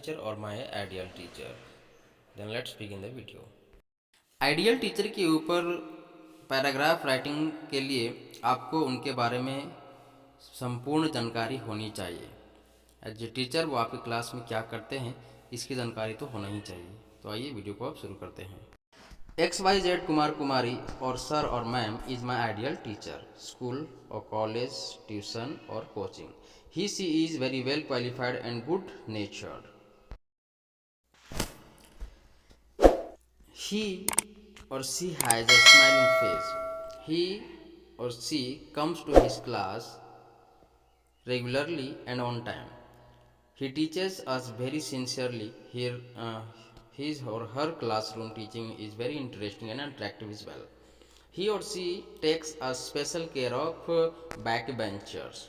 teacher or my ideal teacher? Then let's begin the video. Ideal teacher के ऊपर paragraph writing के लिए आपको उनके बारे में संपूर्ण जानकारी होनी चाहिए। एज ए टीचर वो आपकी क्लास में क्या करते हैं इसकी जानकारी तो होना ही चाहिए। तो आइए वीडियो को आप शुरू करते हैं। XYZ कुमार कुमारी और सर और ma'am is my ideal teacher, school और कॉलेज, ट्यूशन और coaching. He she is very well qualified and good natured. He or she has a smiling face. He or she comes to his class regularly and on time. He teaches us very sincerely. His or her classroom teaching is very interesting and attractive as well. He or she takes a special care of backbenchers.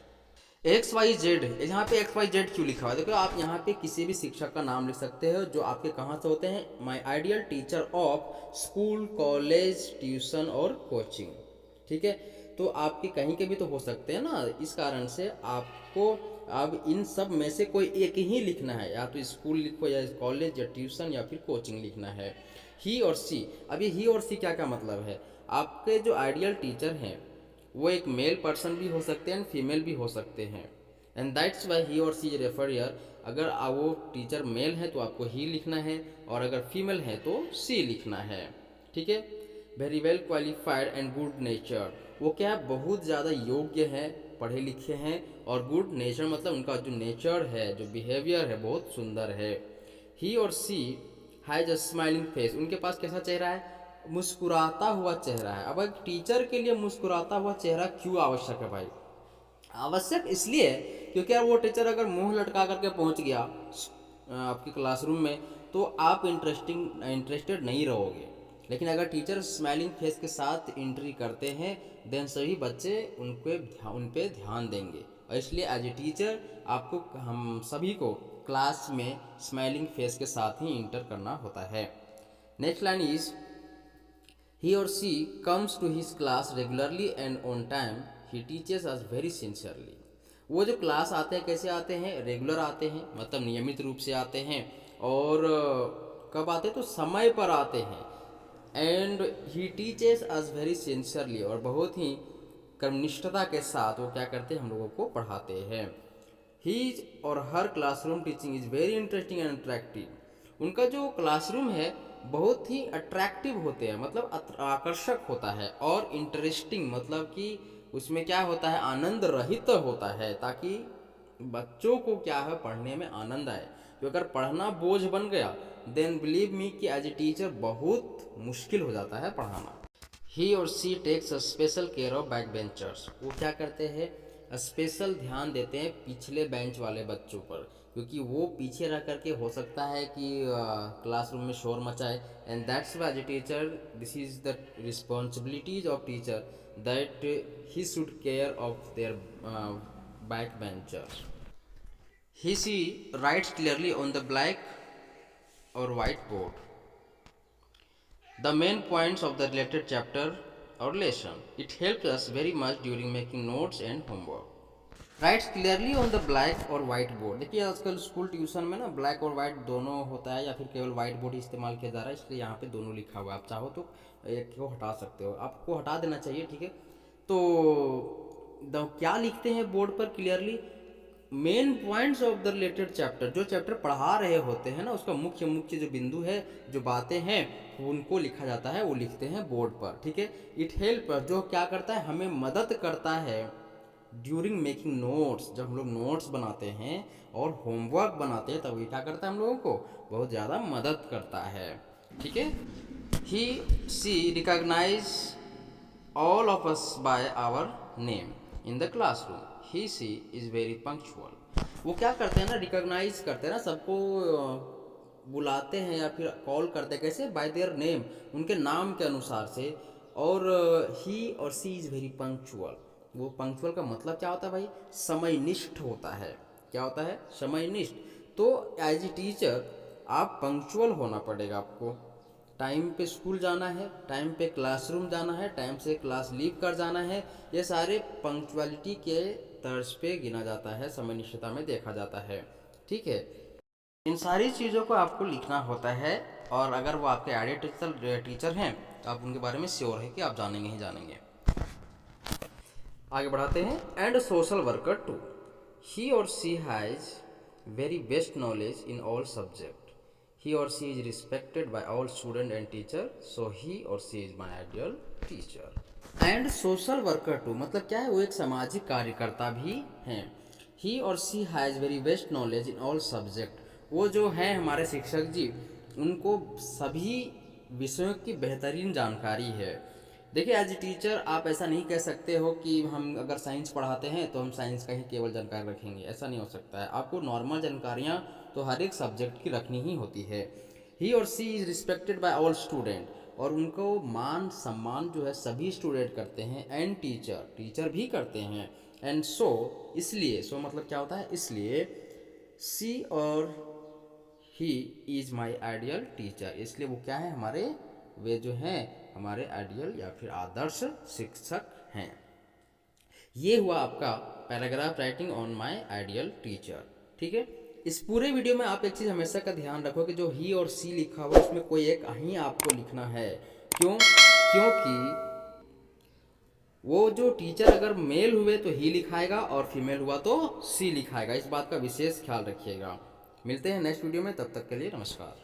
XYZ, यहाँ पे XYZ क्यों लिखा हुआ है? देखो आप यहाँ पे किसी भी शिक्षक का नाम लिख सकते हो जो आपके कहाँ से होते हैं। माई ideal teacher of school, college, tuition और कोचिंग। ठीक है, तो आपके कहीं के भी तो हो सकते हैं ना। इस कारण से आपको अब इन सब में से कोई एक ही लिखना है, या तो स्कूल लिखो या कॉलेज या ट्यूशन या फिर कोचिंग लिखना है। ही और सी, अब ये ही और सी क्या क्या मतलब है? आपके जो आइडियल टीचर हैं वो एक मेल पर्सन भी हो सकते हैं एंड फीमेल भी हो सकते हैं। एंड दैट्स वाई ही और सी रेफर ईयर। अगर वो टीचर मेल है तो आपको ही लिखना है, और अगर फीमेल है तो सी लिखना है। ठीक है। Very well qualified and good nature, वो क्या है, बहुत ज़्यादा योग्य है, पढ़े लिखे हैं, और गुड नेचर मतलब उनका जो नेचर है, जो बिहेवियर है, बहुत सुंदर है। ही और सी हैज अ स्माइलिंग फेस, उनके पास कैसा चेहरा है? मुस्कुराता हुआ चेहरा है। अब एक टीचर के लिए मुस्कुराता हुआ चेहरा क्यों आवश्यक है भाई? आवश्यक इसलिए क्योंकि यार वो टीचर अगर मुंह लटका करके पहुंच गया आपके क्लासरूम में तो आप इंटरेस्टेड नहीं रहोगे। लेकिन अगर टीचर स्माइलिंग फेस के साथ एंट्री करते हैं देन सभी बच्चे उन पे ध्यान देंगे। और इसलिए एज ए टीचर आपको, हम सभी को क्लास में स्माइलिंग फेस के साथ ही इंटर करना होता है। Next line is he or she comes to his class regularly and on time. He teaches us very sincerely. वो जो क्लास आते हैं कैसे आते हैं? रेगुलर आते हैं, मतलब नियमित रूप से आते हैं। और कब आते हैं? तो समय पर आते हैं। And he teaches us very sincerely, और बहुत ही कर्मनिष्ठता के साथ वो क्या करते हैं? हम लोगों को पढ़ाते हैं। हीज और her classroom teaching is very interesting and attractive. उनका जो क्लासरूम है बहुत ही अट्रैक्टिव होते हैं, मतलब आकर्षक होता है, और इंटरेस्टिंग मतलब कि उसमें क्या होता है? आनंद रहित होता है, ताकि बच्चों को क्या है, पढ़ने में आनंद आए। तो अगर पढ़ना बोझ बन गया देन बिलीव मी कि एज ए टीचर बहुत मुश्किल हो जाता है पढ़ाना। ही और she takes a special care of back benchers, वो क्या करते हैं? स्पेशल ध्यान देते हैं पिछले बेंच वाले बच्चों पर, क्योंकि वो पीछे रह करके हो सकता है कि क्लासरूम में शोर मचाए। And that's why as a teacher this is the responsibilities of teacher that he should care of their back benchers. He she writes clearly on the black or white board the main points of the related chapter or lesson. It helps us very much during making notes and homework. Writes clearly on the black और white board. देखिए आजकल school tuition में ना black और white दोनों होता है, या फिर केवल वाइट बोर्ड इस्तेमाल किया जा रहा है, इसलिए यहाँ पे दोनों लिखा हुआ है। आप चाहो तो एक को हटा सकते हो, आपको हटा देना चाहिए। ठीक है, तो क्या लिखते हैं बोर्ड पर clearly? Main points of the related chapter, जो चैप्टर पढ़ा रहे होते हैं ना उसका मुख्य मुख्य जो बिंदु है, जो बातें हैं, उनको लिखा जाता है, वो लिखते हैं बोर्ड पर। ठीक है। इट हेल्प, जो क्या करता है? हमें मदद करता है ड्यूरिंग मेकिंग नोट्स, जब हम लोग नोट्स बनाते हैं और होमवर्क बनाते हैं तब ये क्या करता है? हम लोगों को बहुत ज़्यादा मदद करता है। ठीक है। ही सी recognise all of us by our name in the classroom. He she is very punctual. वो क्या करते हैं ना, रिकॉग्नाइज करते हैं ना, सबको बुलाते हैं या फिर कॉल करते हैं कैसे? बाय देयर नेम, उनके नाम के अनुसार से। और ही और सी इज़ वेरी पंक्चुअल। वो पंक्चुअल का मतलब क्या होता है भाई? समयनिष्ठ होता है। क्या होता है? समयनिष्ठ। तो एज ए टीचर आप पंक्चुअल होना पड़ेगा आपको। टाइम पे स्कूल जाना है, टाइम पे क्लासरूम जाना है, टाइम से क्लास लीव कर जाना है, ये सारे पंक्चुअलिटी के तर्ज पे गिना जाता है, समयनिष्ठता में देखा जाता है। ठीक है। इन सारी चीज़ों को आपको लिखना होता है, और अगर वो आपके आइडियल टीचर हैं तो आप उनके बारे में श्योर है कि आप जानेंगे ही जानेंगे। आगे बढ़ाते हैं। And social worker too, he और she has very best knowledge in all subject, he और she is respected by all student and teacher, so he और she is my ideal teacher. And social worker too मतलब क्या है, वो एक सामाजिक कार्यकर्ता भी हैं। ही और she has very best knowledge in all subject, वो जो हैं हमारे शिक्षक जी, उनको सभी विषयों की बेहतरीन जानकारी है। देखिए एज ए टीचर आप ऐसा नहीं कह सकते हो कि हम अगर साइंस पढ़ाते हैं तो हम साइंस का ही केवल जानकारी रखेंगे, ऐसा नहीं हो सकता है। आपको नॉर्मल जानकारियाँ तो हर एक सब्जेक्ट की रखनी ही होती है। ही और she is respected by all student, और उनको मान सम्मान जो है सभी स्टूडेंट करते हैं, एंड टीचर भी करते हैं। एंड सो इसलिए, सो मतलब क्या होता है, इसलिए सी और he is my ideal teacher, इसलिए वो क्या है, हमारे वे जो हैं हमारे आइडियल या फिर आदर्श शिक्षक हैं। ये हुआ आपका paragraph writing on my ideal teacher. ठीक है, इस पूरे वीडियो में आप एक चीज़ हमेशा का ध्यान रखो कि जो ही और सी लिखा हुआ उसमें कोई एक ही आपको लिखना है। क्योंकि वो जो टीचर अगर मेल हुए तो ही लिखाएगा और फीमेल हुआ तो सी लिखाएगा, इस बात का विशेष ख्याल रखिएगा। मिलते हैं नेक्स्ट वीडियो में, तब तक के लिए नमस्कार।